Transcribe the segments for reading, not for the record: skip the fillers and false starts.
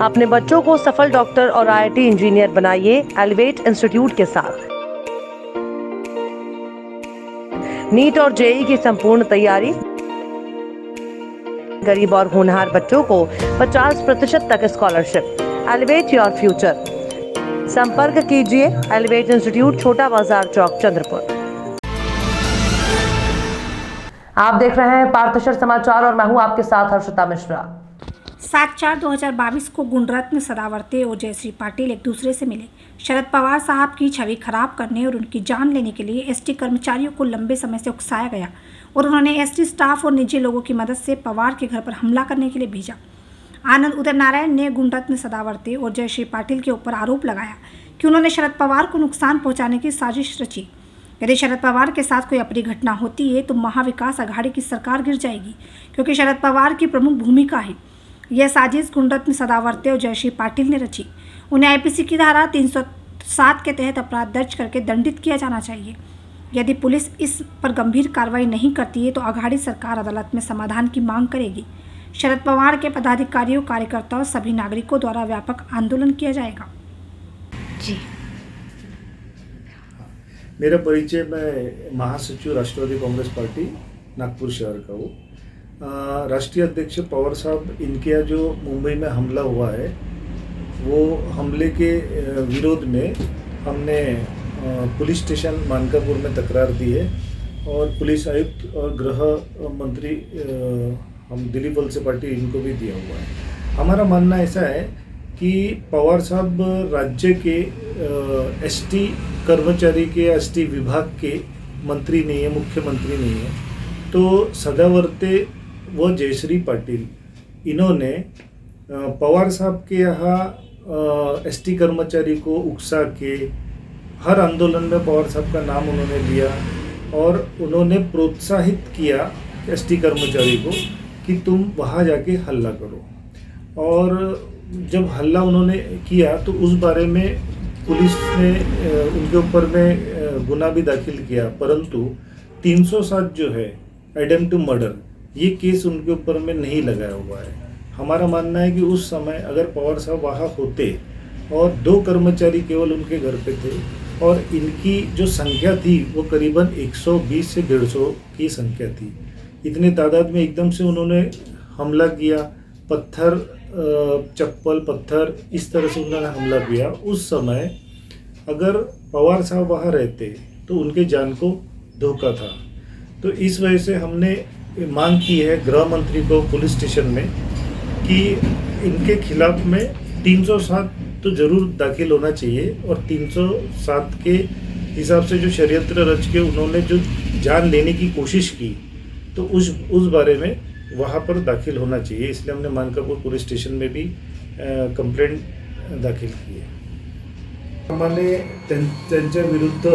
अपने बच्चों को सफल डॉक्टर और आईआईटी इंजीनियर बनाइए एलिवेट इंस्टीट्यूट के साथ। नीट और जेईई की संपूर्ण तैयारी। गरीब और होनहार बच्चों को 50% तक स्कॉलरशिप। Elevate your future. संपर्क कीजिए एलिवेट इंस्टीट्यूट, छोटा बाजार चौक, चंद्रपुर। आप देख रहे हैं पार्थशर समाचार और मैं हूं आपके साथ हर्षिता मिश्रा। 7/4/2022 को गुणरत्न सदावर्ते और जयश्री पाटिल एक दूसरे से मिले। शरद पवार साहब की छवि खराब करने और उनकी जान लेने के लिए एसटी कर्मचारियों को लंबे समय से उकसाया गया और उन्होंने एसटी स्टाफ और निजी लोगों की मदद से पवार के घर पर हमला करने के लिए भेजा। आनंद उदय नारायण ने गुणरत्न सदावर्ते और जयश्री पाटिल के ऊपर आरोप लगाया कि उन्होंने शरद पवार को नुकसान पहुंचाने की साजिश रची। यदि शरद पवार के साथ कोई अप्रिय घटना होती है तो महाविकास अघाड़ी की सरकार गिर जाएगी, क्योंकि शरद पवार की प्रमुख भूमिका है। यह साजिश गुणरत्न सदावर्ते और जयश्री पाटिल ने रची। उन्हें आईपीसी की धारा 307 के तहत अपराध दर्ज करके दंडित किया जाना चाहिए। यदि पुलिस इस पर गंभीर कार्रवाई नहीं करती है तो अघाड़ी सरकार अदालत में समाधान की मांग करेगी। शरद पवार के पदाधिकारियों, कार्यकर्ताओं, सभी नागरिकों द्वारा व्यापक आंदोलन किया जाएगा। जी, मेरा परिचय, मैं महासचिव राष्ट्रवादी कांग्रेस पार्टी नागपुर शहर का हूँ। राष्ट्रीय अध्यक्ष पवार साहब, इनके यहाँ जो मुंबई में हमला हुआ है, वो हमले के विरोध में हमने पुलिस स्टेशन मानकापुर में तकरार दी है और पुलिस आयुक्त और गृह मंत्री हम दिलीप वलसे पाटिल, इनको भी दिया हुआ है। हमारा मानना ऐसा है कि पवार साहब राज्य के एसटी कर्मचारी के, एसटी विभाग के मंत्री नहीं है, मुख्यमंत्री नहीं है। तो सदावर्ते व जयश्री पाटिल, इन्होंने पवार साहब के यहाँ एसटी कर्मचारी को उकसा के हर आंदोलन में पवार साहब का नाम उन्होंने लिया और उन्होंने प्रोत्साहित किया एसटी कर्मचारी को कि तुम वहाँ जाके हल्ला करो। और जब हल्ला उन्होंने किया तो उस बारे में पुलिस ने उनके ऊपर में गुना भी दाखिल किया, परंतु 307 जो है एडेम्प्ट टू मर्डर, ये केस उनके ऊपर में नहीं लगाया हुआ है। हमारा मानना है कि उस समय अगर पवार साहब वहाँ होते और 2 कर्मचारी केवल उनके घर पे थे और इनकी जो संख्या थी वो करीबन 120 से 150 की संख्या थी, इतने तादाद में एकदम से उन्होंने हमला किया, पत्थर, चप्पल, पत्थर, इस तरह से उन्होंने हमला किया। उस समय अगर पवार साहब वहाँ रहते तो उनके जान को धोखा था। तो इस वजह से हमने मांग की है गृह मंत्री को पुलिस स्टेशन में कि इनके खिलाफ में 307 तो ज़रूर दाखिल होना चाहिए और 307 के हिसाब से जो षड्यंत्र रच के उन्होंने जो जान लेने की कोशिश की, तो उस बारे में वहाँ पर दाखिल होना चाहिए। इसलिए हमने मानकापुर पुलिस स्टेशन में भी कंप्लेंट दाखिल की है। आम्हाला त्यांच्या विरुद्ध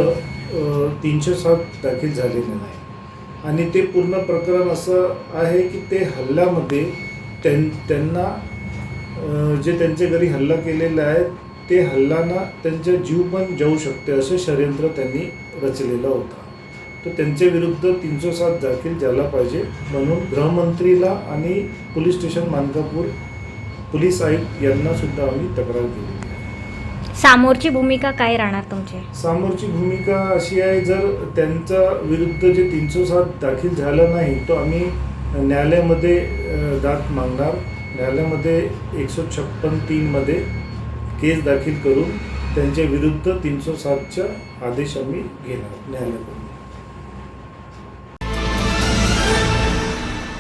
307 दाखल झालेले नाही आणि ते पूर्ण प्रकरण असं आहे की ते हल्ल्यामध्ये त्यांना जे त्यांच्या घरी हल्ला केलेला आहे ते हल्लाना त्यांचा जीव पण जाऊ शकते असं षड्यंत्र त्यांनी रचलेला होता। तो त्यांच्या विरुद्ध 307 दाखल झाला पाहिजे म्हणून गृहमंत्रीला आणि पोलीस स्टेशन मानकापूर पोलीस आयुक्त यांना सुद्धा आम्ही तक्रार केली आहे। समोरची भूमिका काय राहणार तुमची? समोरची भूमिका अशी आहे, जर त्यांच्या विरुद्ध जे 307 दाखल झालं नाही तो आम्ही न्यायालयामध्ये दाद मागणार। न्यायालयामध्ये 156(3) मध्ये केस दाखल करून त्यांच्या विरुद्ध 307चा आदेश आम्ही घेणार न्यायालयाकडून।